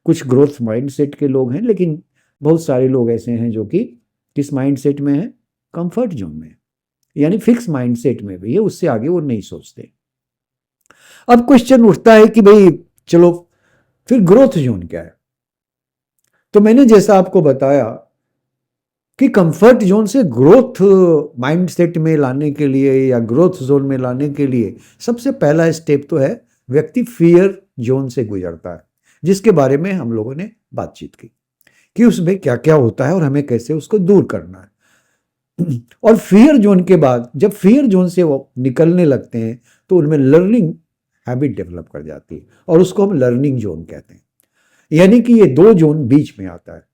कुछ ग्रोथ माइंडसेट के लोग हैं, लेकिन बहुत सारे लोग ऐसे हैं जो कि किस माइंडसेट में हैं, कंफर्ट जोन में, यानी फिक्स माइंडसेट में भी है, उससे आगे वो नहीं सोचते। अब क्वेश्चन उठता है कि भाई चलो फिर ग्रोथ जोन क्या है। तो मैंने जैसा आपको बताया कि कंफर्ट जोन से ग्रोथ माइंडसेट में लाने के लिए या ग्रोथ जोन में लाने के लिए सबसे पहला स्टेप तो है व्यक्ति फियर जोन से गुजरता है, जिसके बारे में हम लोगों ने बातचीत की कि उसमें क्या क्या होता है और हमें कैसे उसको दूर करना है। और फियर जोन के बाद जब फियर जोन से वो निकलने लगते हैं तो उनमें लर्निंग हैबिट डेवलप कर जाती है और उसको हम लर्निंग जोन कहते हैं। यानी कि ये दो जोन बीच में आता है।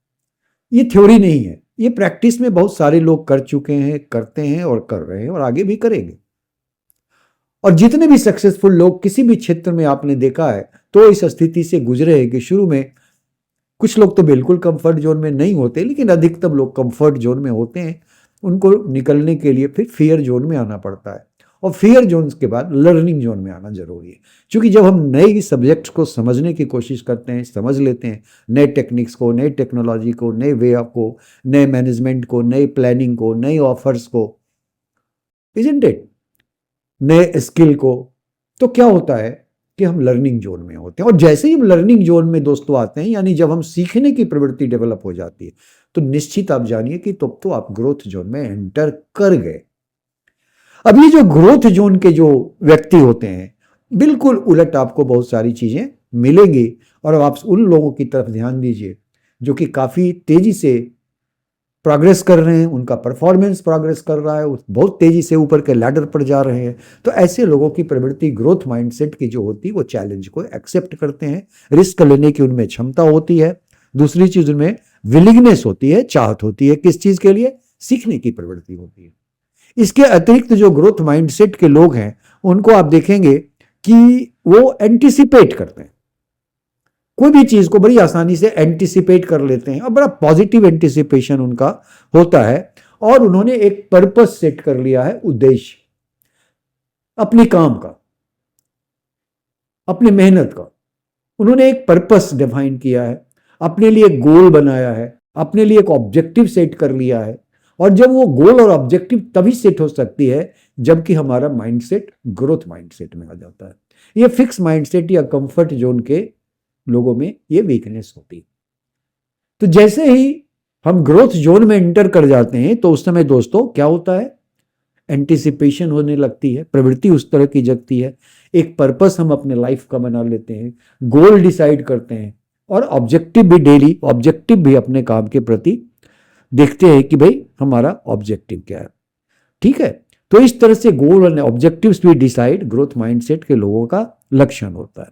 ये थ्योरी नहीं है, ये प्रैक्टिस में बहुत सारे लोग कर चुके हैं, करते हैं और कर रहे हैं और आगे भी करेंगे। और जितने भी सक्सेसफुल लोग किसी भी क्षेत्र में आपने देखा है तो इस स्थिति से गुजरे हैं कि शुरू में कुछ लोग तो बिल्कुल कंफर्ट जोन में नहीं होते, लेकिन अधिकतर लोग कंफर्ट जोन में होते हैं। उनको निकलने के लिए फिर फियर जोन में आना पड़ता है और फियर जोन के बाद लर्निंग जोन में आना जरूरी है। क्योंकि जब हम नए सब्जेक्ट्स को समझने की कोशिश करते हैं, समझ लेते हैं नए टेक्निक्स को, नए टेक्नोलॉजी को, नए वे को, नए मैनेजमेंट को, नई प्लानिंग को, नए ऑफर्स को, इजंट इट, नए स्किल को, तो क्या होता है कि हम लर्निंग जोन में होते हैं। और जैसे ही हम लर्निंग जोन में दोस्तों आते हैं, यानी जब हम सीखने की प्रवृत्ति डेवलप हो जाती है, तो निश्चित आप जानिए कि तब तो आप ग्रोथ जोन में एंटर कर गए। अब ये जो ग्रोथ जोन के जो व्यक्ति होते हैं, बिल्कुल उलट आपको बहुत सारी चीजें मिलेंगी। और अब आप उन लोगों की तरफ ध्यान दीजिए जो कि काफी तेजी से प्रोग्रेस कर रहे हैं, उनका परफॉर्मेंस प्रोग्रेस कर रहा है, बहुत तेजी से ऊपर के लैडर पर जा रहे हैं। तो ऐसे लोगों की प्रवृत्ति ग्रोथ माइंडसेट की जो होती है वो चैलेंज को एक्सेप्ट करते हैं, रिस्क लेने की उनमें क्षमता होती है। दूसरी चीज उनमें विलिंगनेस होती है, चाहत होती है, किस चीज के लिए, सीखने की प्रवृत्ति होती है। इसके अतिरिक्त जो ग्रोथ माइंडसेट के लोग हैं उनको आप देखेंगे कि वो एंटिसिपेट करते हैं, कोई भी चीज को बड़ी आसानी से एंटिसिपेट कर लेते हैं और बड़ा पॉजिटिव एंटिसिपेशन उनका होता है। और उन्होंने एक पर्पस सेट कर लिया है, उद्देश्य अपने काम का, अपनी मेहनत का। उन्होंने एक पर्पस डिफाइन किया है, अपने लिए गोल बनाया है, अपने लिए एक ऑब्जेक्टिव सेट कर लिया है। और जब वो गोल और ऑब्जेक्टिव तभी सेट हो सकती है जबकि हमारा माइंडसेट ग्रोथ माइंडसेट में आ जाता है। ये फिक्स माइंडसेट या कंफर्ट जोन के लोगों में ये वीकनेस होती है। तो जैसे ही हम ग्रोथ जोन में एंटर कर जाते हैं तो उस समय दोस्तों क्या होता है, एंटिसिपेशन होने लगती है, प्रवृत्ति उस तरह की जगती है, एक पर्पस हम अपने लाइफ का बना लेते हैं, गोल डिसाइड करते हैं और ऑब्जेक्टिव भी, डेली ऑब्जेक्टिव भी अपने काम के प्रति देखते हैं कि भाई हमारा ऑब्जेक्टिव क्या है। ठीक है, तो इस तरह से गोल और ऑब्जेक्टिव्स भी डिसाइड ग्रोथ माइंडसेट के लोगों का लक्षण होता है।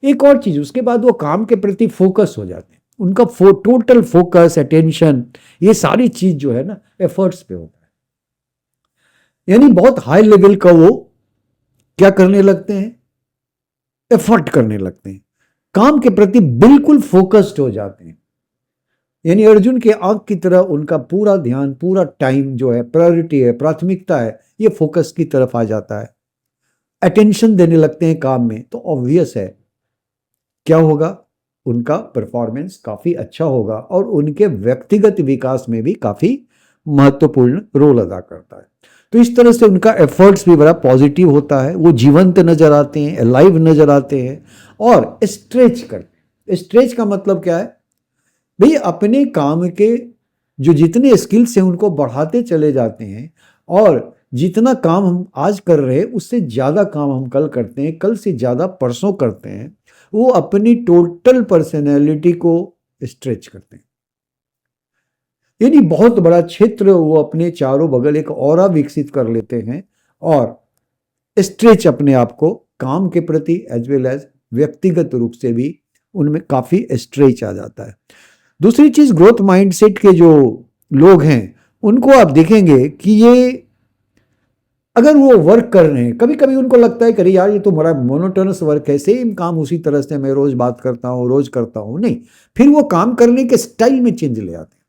एक और चीज, उसके बाद वो काम के प्रति फोकस हो जाते हैं, उनका टोटल फोकस, अटेंशन, ये सारी चीज जो है ना एफर्ट्स पे होता है। यानी बहुत हाई लेवल का वो क्या करने लगते हैं, एफर्ट करने लगते हैं, काम के प्रति बिल्कुल फोकस्ड हो जाते हैं। यानी अर्जुन के आंख की तरह उनका पूरा ध्यान, पूरा टाइम जो है, प्रायोरिटी है, प्राथमिकता है, ये फोकस की तरफ आ जाता है। अटेंशन देने लगते हैं काम में, तो ऑब्वियस है क्या होगा, उनका परफॉर्मेंस काफी अच्छा होगा और उनके व्यक्तिगत विकास में भी काफी महत्वपूर्ण रोल अदा करता है। तो इस तरह से उनका एफर्ट्स भी बड़ा पॉजिटिव होता है, वो जीवंत नजर आते हैं, अलाइव नजर आते हैं और स्ट्रेच करते हैं। स्ट्रेच का मतलब क्या है भाई, अपने काम के जो जितने स्किल्स हैं उनको बढ़ाते चले जाते हैं और जितना काम हम आज कर रहे हैं उससे ज़्यादा काम हम कल करते हैं, कल से ज़्यादा परसों करते हैं। वो अपनी टोटल पर्सनैलिटी को स्ट्रेच करते हैं। यानी बहुत बड़ा क्षेत्र वो अपने चारों बगल एक ऑरा विकसित कर लेते हैं और स्ट्रेच अपने आप को काम के प्रति एज वेल एज व्यक्तिगत रूप से भी उनमें काफी स्ट्रेच आ जाता है। दूसरी चीज, ग्रोथ माइंडसेट के जो लोग हैं उनको आप देखेंगे कि ये अगर वो वर्क कर रहे हैं, कभी कभी उनको लगता है कि अरे यार ये तो बड़ा मोनोटोनस वर्क है, सेम काम उसी तरह से मैं रोज बात करता हूँ, रोज करता हूँ। नहीं, फिर वो काम करने के स्टाइल में चेंज ले आते हैं।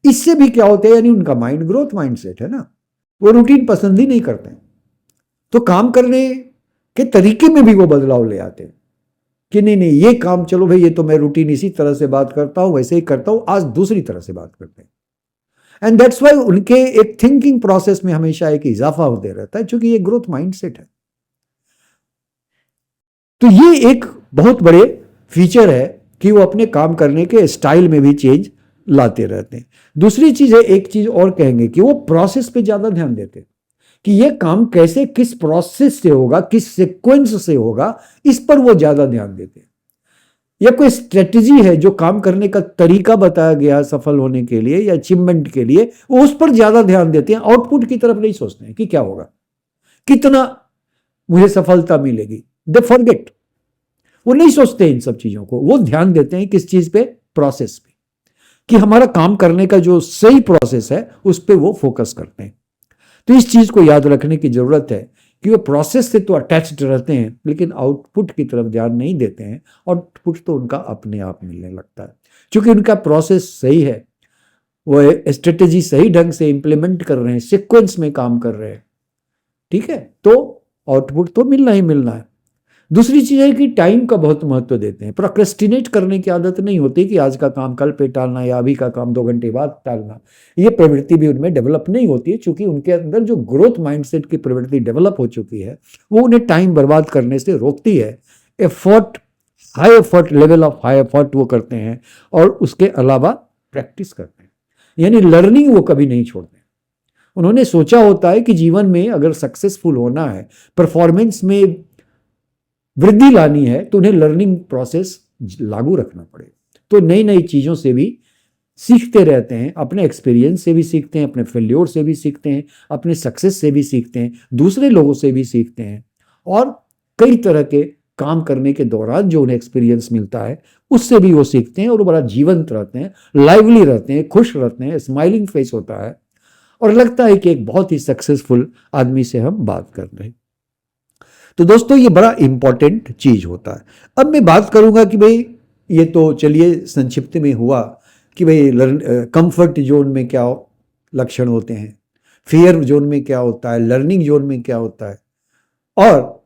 इससे भी क्या होता है, यानी उनका माइंड ग्रोथ माइंडसेट है ना, वो रूटीन पसंद ही नहीं करते हैं, तो काम करने के तरीके में भी वो बदलाव ले आते हैं कि नहीं नहीं ये काम, चलो भाई ये तो मैं रूटीन इसी तरह से बात करता हूं, वैसे ही करता हूं, आज दूसरी तरह से बात करते हैं। एंड दैट्स वाई उनके एक थिंकिंग प्रोसेस में हमेशा एक इजाफा होते रहता है, क्योंकि ये ग्रोथ माइंडसेट है। तो ये एक बहुत बड़े फीचर है कि वो अपने काम करने के स्टाइल में भी चेंज लाते रहते हैं। दूसरी चीज है, एक चीज और कहेंगे कि वो प्रोसेस पे ज्यादा ध्यान देते हैं कि ये काम कैसे, किस प्रोसेस से होगा, किस सीक्वेंस से होगा, इस पर वो ज्यादा ध्यान देते हैं। या कोई स्ट्रेटजी है जो काम करने का तरीका बताया गया सफल होने के लिए या अचीवमेंट के लिए, वो उस पर ज्यादा ध्यान देते हैं, आउटपुट की तरफ नहीं सोचते हैं कि क्या होगा, कितना मुझे सफलता मिलेगी। दे फॉरगेट, वो नहीं सोचते इन सब चीजों को, वो ध्यान देते हैं किस चीज पे, प्रोसेस पे, कि हमारा काम करने का जो सही प्रोसेस है उस पर वो फोकस करते हैं। तो इस चीज को याद रखने की जरूरत है कि वो प्रोसेस से तो अटैच्ड रहते हैं लेकिन आउटपुट की तरफ ध्यान नहीं देते हैं। आउटपुट तो उनका अपने आप मिलने लगता है, क्योंकि उनका प्रोसेस सही है, वो स्ट्रेटेजी सही ढंग से इंप्लीमेंट कर रहे हैं, सीक्वेंस में काम कर रहे हैं, ठीक है, तो आउटपुट तो मिलना ही मिलना है। दूसरी चीज है कि टाइम का बहुत महत्व देते हैं। प्रोक्रेस्टिनेट करने की आदत नहीं होती कि आज का काम कल पे टालना या अभी का काम 2 घंटे बाद टालना, ये प्रवृत्ति भी उनमें डेवलप नहीं होती है, क्योंकि उनके अंदर जो ग्रोथ माइंडसेट की प्रवृत्ति डेवलप हो चुकी है वो उन्हें टाइम बर्बाद करने से रोकती है। Effort, high effort, level of high effort वो करते हैं और उसके अलावा प्रैक्टिस करते हैं, यानी लर्निंग वो कभी नहीं छोड़ते। उन्होंने सोचा होता है कि जीवन में अगर सक्सेसफुल होना है, परफॉर्मेंस में वृद्धि लानी है, तो उन्हें लर्निंग प्रोसेस लागू रखना पड़ेगा। तो नई नई चीजों से भी सीखते रहते हैं, अपने एक्सपीरियंस से भी सीखते हैं, अपने फेल्योर से भी सीखते हैं, अपने सक्सेस से भी सीखते हैं, दूसरे लोगों से भी सीखते हैं, और कई तरह के काम करने के दौरान जो उन्हें एक्सपीरियंस मिलता है उससे भी वो सीखते हैं और वो बड़ा जीवंत रहते हैं, लाइवली रहते हैं, खुश रहते हैं, स्माइलिंग फेस होता है और लगता है कि एक बहुत ही सक्सेसफुल आदमी से हम बात कर रहे हैं। तो दोस्तों ये बड़ा इंपॉर्टेंट चीज होता है। अब मैं बात करूंगा कि भाई ये तो चलिए संक्षिप्त में हुआ कि भाई कंफर्ट जोन में क्या लक्षण होते हैं, फियर जोन में क्या होता है, लर्निंग जोन में क्या होता है, और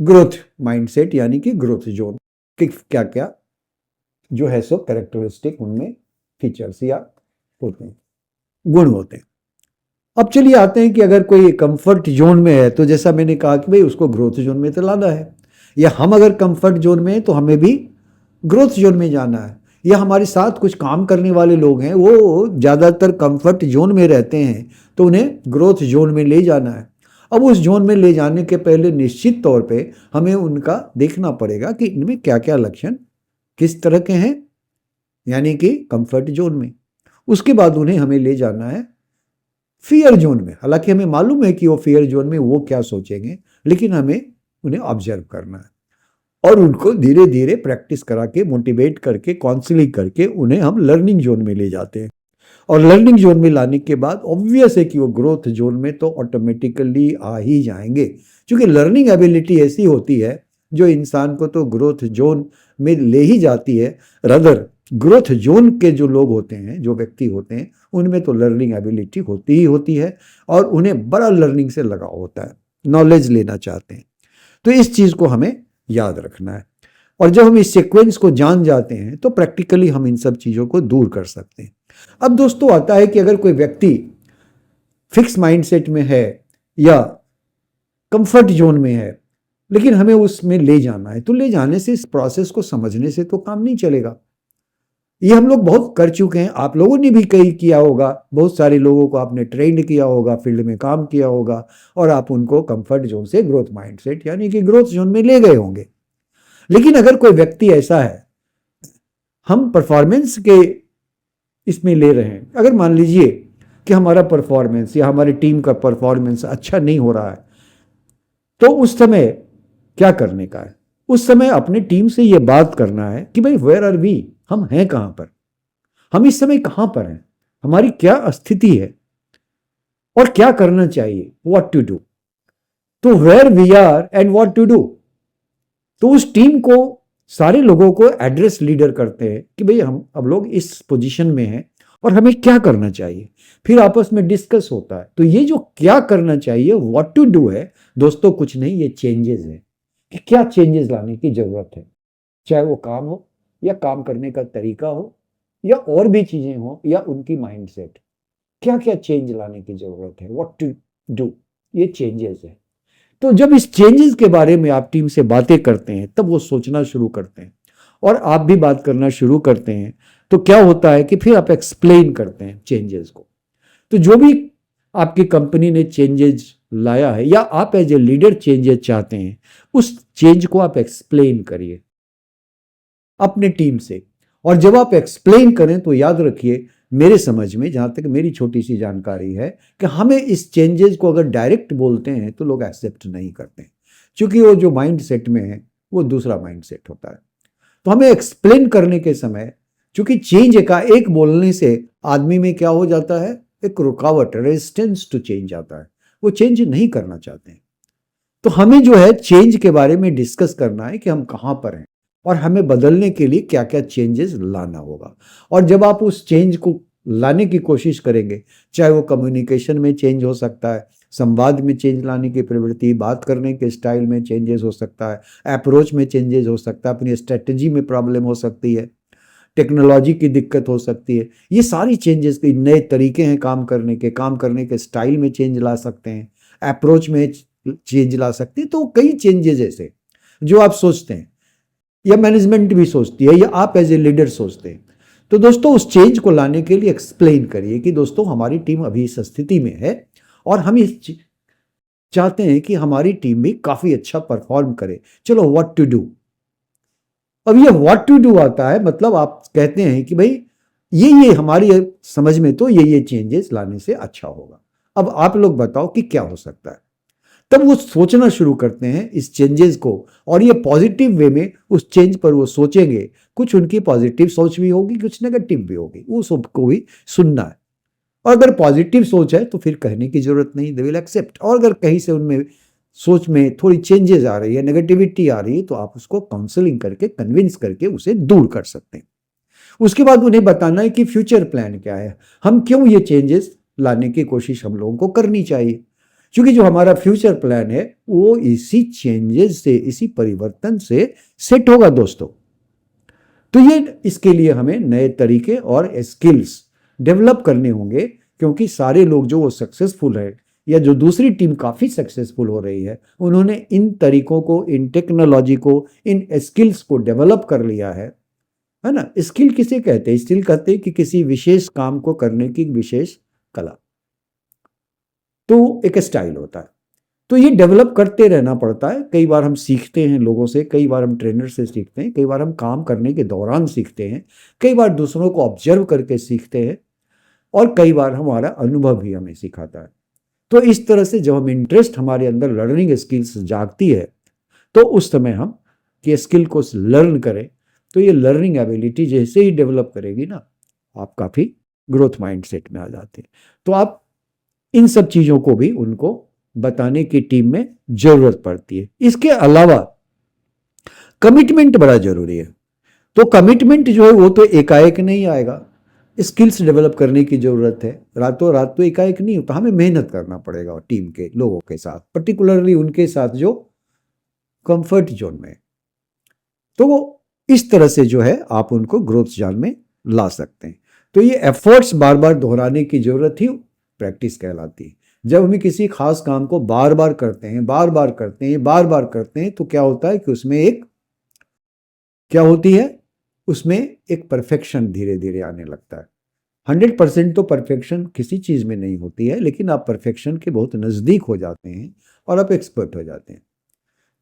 ग्रोथ माइंडसेट यानी कि ग्रोथ जोन के क्या क्या जो है सो कैरेक्टरिस्टिक उनमें फीचर्स या होते हैं, गुण होते हैं। अब चलिए आते हैं कि अगर कोई कंफर्ट जोन में है तो जैसा मैंने कहा कि भाई उसको ग्रोथ जोन में तो लाना है, या हम अगर कंफर्ट जोन में हैं तो हमें भी ग्रोथ जोन में जाना है। या हमारे साथ कुछ काम करने वाले लोग हैं वो ज़्यादातर कंफर्ट जोन में रहते हैं तो उन्हें ग्रोथ जोन में ले जाना है। अब उस जोन में ले जाने के पहले निश्चित तौर पे हमें उनका देखना पड़ेगा कि इनमें क्या क्या लक्षण किस तरह के हैं, यानी कि कंफर्ट जोन में। उसके बाद उन्हें हमें ले जाना है फियर जोन में। हालांकि हमें मालूम है कि वो फियर जोन में वो क्या सोचेंगे, लेकिन हमें उन्हें ऑब्जर्व करना है और उनको धीरे धीरे प्रैक्टिस करा के, मोटिवेट करके, काउंसलिंग करके उन्हें हम लर्निंग जोन में ले जाते हैं। और लर्निंग जोन में लाने के बाद ऑब्वियस है कि वो ग्रोथ जोन में तो ऑटोमेटिकली आ ही जाएंगे, क्योंकि लर्निंग एबिलिटी ऐसी होती है जो इंसान को तो ग्रोथ जोन में ले ही जाती है। रदर ग्रोथ जोन के जो लोग होते हैं, जो व्यक्ति होते हैं, उनमें तो लर्निंग एबिलिटी होती ही होती है और उन्हें बड़ा लर्निंग से लगाव होता है, नॉलेज लेना चाहते हैं। तो इस चीज को हमें याद रखना है, और जब हम इस सीक्वेंस को जान जाते हैं तो प्रैक्टिकली हम इन सब चीजों को दूर कर सकते हैं। अब दोस्तों आता है कि अगर कोई व्यक्ति फिक्स माइंडसेट में है या कंफर्ट जोन में है लेकिन हमें उसमें ले जाना है, तो ले जाने से, इस प्रोसेस को समझने से तो काम नहीं चलेगा। ये हम लोग बहुत कर चुके हैं, आप लोगों ने भी कई किया होगा, बहुत सारे लोगों को आपने ट्रेंड किया होगा, फील्ड में काम किया होगा और आप उनको कंफर्ट जोन से ग्रोथ माइंडसेट यानी कि ग्रोथ जोन में ले गए होंगे। लेकिन अगर कोई व्यक्ति ऐसा है हम परफॉर्मेंस के इसमें ले रहे हैं। अगर मान लीजिए कि हमारा परफॉर्मेंस या हमारी टीम का परफॉर्मेंस अच्छा नहीं हो रहा है, तो उस समय क्या करने का है? उस समय अपने टीम से यह बात करना है कि भाई वेयर आर वी, हम हैं कहां पर, हम इस समय कहां पर हैं, हमारी क्या स्थिति है और क्या करना चाहिए, व्हाट टू डू। तो where we are and what to do, तो उस टीम को, सारे लोगों को एड्रेस लीडर करते हैं कि भाई हम अब लोग इस पोजीशन में हैं और हमें क्या करना चाहिए। फिर आपस में डिस्कस होता है। तो ये जो क्या करना चाहिए, व्हाट टू डू है दोस्तों, कुछ नहीं, ये चेंजेस है कि क्या चेंजेस लाने की जरूरत है। चाहे वो काम हो या काम करने का तरीका हो या और भी चीजें हो या उनकी माइंडसेट, क्या क्या चेंज लाने की जरूरत है, व्हाट टू डू, ये चेंजेस है। तो जब इस चेंजेस के बारे में आप टीम से बातें करते हैं, तब वो सोचना शुरू करते हैं और आप भी बात करना शुरू करते हैं। तो क्या होता है कि फिर आप एक्सप्लेन करते हैं चेंजेस को। तो जो भी आपकी कंपनी ने चेंजेस लाया है या आप एज ए लीडर चेंजेस चाहते हैं, उस चेंज को आप एक्सप्लेन करिए अपने टीम से। और जब आप एक्सप्लेन करें तो याद रखिए, मेरे समझ में, जहां तक मेरी छोटी सी जानकारी है, कि हमें इस चेंजेस को अगर डायरेक्ट बोलते हैं तो लोग एक्सेप्ट नहीं करते, क्योंकि वो जो माइंड सेट में है वो दूसरा माइंड सेट होता है। तो हमें एक्सप्लेन करने के समय, क्योंकि चेंज का एक बोलने से आदमी में क्या हो जाता है, एक रुकावट, रेजिस्टेंस टू चेंज आता है, वो चेंज नहीं करना चाहते हैं। तो हमें जो है चेंज के बारे में डिस्कस करना है कि हम कहां पर हैं और हमें बदलने के लिए क्या क्या चेंजेस लाना होगा। और जब आप उस चेंज को लाने की कोशिश करेंगे, चाहे वो कम्युनिकेशन में चेंज हो सकता है, संवाद में चेंज लाने की प्रवृत्ति, बात करने के स्टाइल में चेंजेस हो सकता है, अप्रोच में चेंजेस हो सकता है, अपनी स्ट्रेटजी में प्रॉब्लम हो सकती है, टेक्नोलॉजी की दिक्कत हो सकती है, ये सारी चेंजेस के नए तरीके हैं काम करने के स्टाइल में चेंज ला सकते हैं, अप्रोच में चेंज ला सकते हैं। तो कई चेंजेस ऐसे जो आप सोचते हैं या मैनेजमेंट भी सोचती है या आप एज ए लीडर सोचते हैं। तो दोस्तों उस चेंज को लाने के लिए एक्सप्लेन करिए कि दोस्तों हमारी टीम अभी इस स्थिति में है और हम इस चाहते हैं कि हमारी टीम भी काफी अच्छा परफॉर्म करे, चलो व्हाट टू डू। अब ये व्हाट टू डू आता है, मतलब आप कहते हैं कि भाई ये हमारी समझ में तो ये चेंजेस लाने से अच्छा होगा, अब आप लोग बताओ कि क्या हो सकता है। तब वो सोचना शुरू करते हैं इस चेंजेस को, और ये पॉजिटिव वे में उस चेंज पर वो सोचेंगे। कुछ उनकी पॉजिटिव सोच भी होगी, कुछ नेगेटिव भी होगी, वो सबको भी सुनना है। और अगर पॉजिटिव सोच है तो फिर कहने की जरूरत नहीं, दे विल एक्सेप्ट। और अगर कहीं से उनमें सोच में थोड़ी चेंजेस आ रही है, नेगेटिविटी आ रही है, तो आप उसको काउंसलिंग करके, कन्विंस करके उसे दूर कर सकते हैं। उसके बाद उन्हें बताना है कि फ्यूचर प्लान क्या है, हम क्यों ये चेंजेस लाने की कोशिश हम लोगों को करनी चाहिए, क्योंकि जो हमारा फ्यूचर प्लान है वो इसी चेंजेस से, इसी परिवर्तन से सेट होगा दोस्तों। तो ये इसके लिए हमें नए तरीके और स्किल्स डेवलप करने होंगे, क्योंकि सारे लोग जो वो सक्सेसफुल है या जो दूसरी टीम काफी सक्सेसफुल हो रही है, उन्होंने इन तरीकों को, इन टेक्नोलॉजी को, इन स्किल्स को डेवलप कर लिया है ना। स्किल किसे कहते हैं? स्किल कहते हैं कि किसी विशेष काम को करने की विशेष कला, तो एक स्टाइल होता है। तो ये डेवलप करते रहना पड़ता है। कई बार हम सीखते हैं लोगों से, कई बार हम ट्रेनर से सीखते हैं, कई बार हम काम करने के दौरान सीखते हैं, कई बार दूसरों को ऑब्जर्व करके सीखते हैं, और कई बार हमारा अनुभव भी हमें सिखाता है। तो इस तरह से जब हम इंटरेस्ट हमारे अंदर लर्निंग स्किल्स जागती है, तो उस समय हम कि स्किल को लर्न करें, तो ये लर्निंग एबिलिटी जैसे ही डेवलप करेगी ना, आप काफ़ी ग्रोथ माइंडसेट में आ जाते हैं। तो आप इन सब चीज़ों को भी उनको बताने की टीम में जरूरत पड़ती है। इसके अलावा कमिटमेंट बड़ा जरूरी है। तो कमिटमेंट जो है वो तो एकाएक नहीं आएगा, स्किल्स डेवलप करने की जरूरत है। रातों रात तो एकाएक नहीं होता, हमें मेहनत करना पड़ेगा टीम के लोगों के साथ, पर्टिकुलरली उनके साथ जो कंफर्ट जोन में। तो वो इस तरह से जो है आप उनको ग्रोथ जोन में ला सकते हैं। तो ये एफर्ट्स बार बार दोहराने की जरूरत ही प्रैक्टिस कहलाती है। जब हम किसी खास काम को बार बार करते हैं, बार बार करते हैं, बार बार करते हैं, तो क्या होता है कि उसमें एक क्या होती है, उसमें एक परफेक्शन धीरे धीरे आने लगता है। 100% तो परफेक्शन किसी चीज में नहीं होती है, लेकिन आप परफेक्शन के बहुत नजदीक हो जाते हैं और आप एक्सपर्ट हो जाते हैं।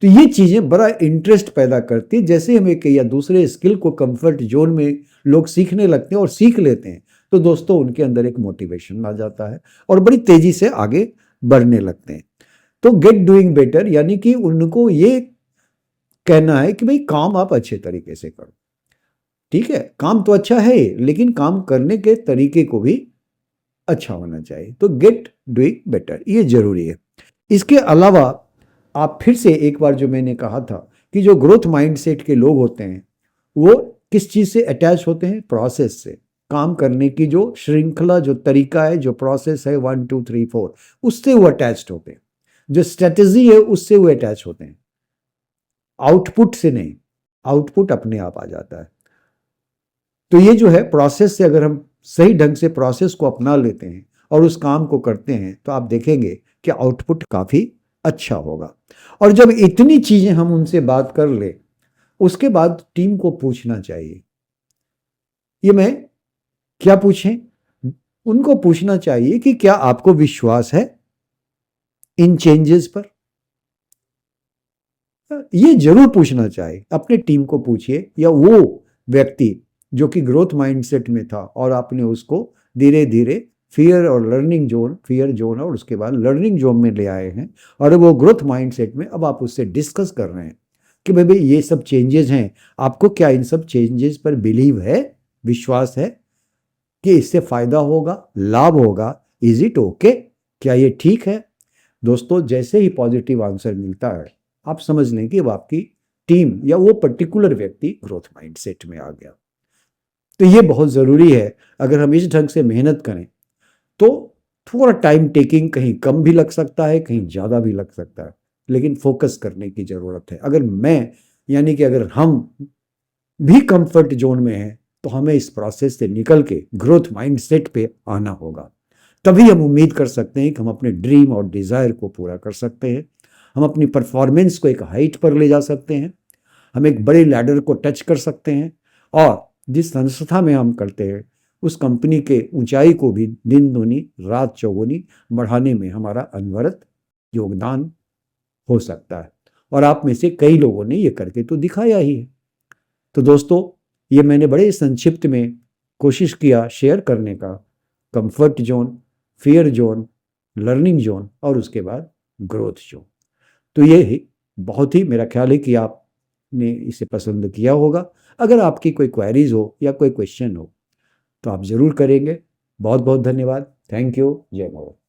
तो ये चीज़ें बड़ा इंटरेस्ट पैदा करती है। जैसे हम एक या दूसरे स्किल को कंफर्ट जोन में लोग सीखने लगते हैं और सीख लेते हैं, तो दोस्तों उनके अंदर एक मोटिवेशन आ जाता है और बड़ी तेजी से आगे बढ़ने लगते हैं। तो गेट डूइंग बेटर यानी कि उनको ये कहना है कि भाई काम आप अच्छे तरीके से करो। ठीक है, काम तो अच्छा है लेकिन काम करने के तरीके को भी अच्छा होना चाहिए। तो गेट डूइंग बेटर ये जरूरी है। इसके अलावा आप फिर से एक बार जो मैंने कहा था कि जो ग्रोथ माइंडसेट के लोग होते हैं वो किस चीज से अटैच होते हैं? प्रोसेस से। काम करने की जो श्रृंखला, जो तरीका है, जो प्रोसेस है 1 2 3 4, उससे वो अटैच्ड होते हैं। जो स्ट्रेटेजी है उससे वो अटैच होते हैं, आउटपुट से नहीं। आउटपुट अपने आप आ जाता है। तो ये जो है प्रोसेस से, अगर हम सही ढंग से प्रोसेस को अपना लेते हैं और उस काम को करते हैं तो आप देखेंगे कि आउटपुट काफी अच्छा होगा। और जब इतनी चीजें हम उनसे बात कर ले, उसके बाद टीम को पूछना चाहिए। ये मैं क्या पूछें? उनको पूछना चाहिए कि क्या आपको विश्वास है इन चेंजेस पर? ये जरूर पूछना चाहिए। अपने टीम को पूछिए, या वो व्यक्ति जो कि ग्रोथ माइंडसेट में था और आपने उसको धीरे धीरे फियर और लर्निंग जोन, फियर जोन और उसके बाद लर्निंग जोन में ले आए हैं, और वो ग्रोथ माइंडसेट में अब आप उससे डिस्कस कर रहे हैं कि भाई ये सब चेंजेस हैं, आपको क्या इन सब चेंजेस पर बिलीव है, विश्वास है कि इससे फायदा होगा, लाभ होगा? Is it okay? क्या ये ठीक है? दोस्तों जैसे ही पॉजिटिव आंसर मिलता है, आप समझ लें कि वो आपकी टीम या वो पर्टिकुलर व्यक्ति ग्रोथ माइंडसेट में आ गया। तो ये बहुत ज़रूरी है। अगर हम इस ढंग से मेहनत करें तो थोड़ा टाइम टेकिंग, कहीं कम भी लग सकता है, कहीं ज़्यादा भी लग सकता है, लेकिन फोकस करने की ज़रूरत है। अगर मैं, यानी कि अगर हम भी कंफर्ट जोन में हैं, तो हमें इस प्रोसेस से निकल के ग्रोथ माइंडसेट पे आना होगा। तभी हम उम्मीद कर सकते हैं कि हम अपने ड्रीम और डिज़ायर को पूरा कर सकते हैं। हम अपनी परफॉर्मेंस को एक हाइट पर ले जा सकते हैं, हम एक बड़े लैडर को टच कर सकते हैं, और जिस संस्था में हम करते हैं उस कंपनी के ऊंचाई को भी दिन दूनी रात चौगुनी बढ़ाने में हमारा अनवरत योगदान हो सकता है। और आप में से कई लोगों ने ये करके तो दिखाया ही है। तो दोस्तों, ये मैंने बड़े संक्षिप्त में कोशिश किया शेयर करने का, comfort zone, fear zone, learning zone और उसके बाद ग्रोथ जोन। तो ये ही बहुत ही, मेरा ख्याल है कि आपने इसे पसंद किया होगा। अगर आपकी कोई क्वेरीज हो या कोई क्वेश्चन हो तो आप ज़रूर करेंगे। बहुत बहुत धन्यवाद। Thank you. जय मोहन।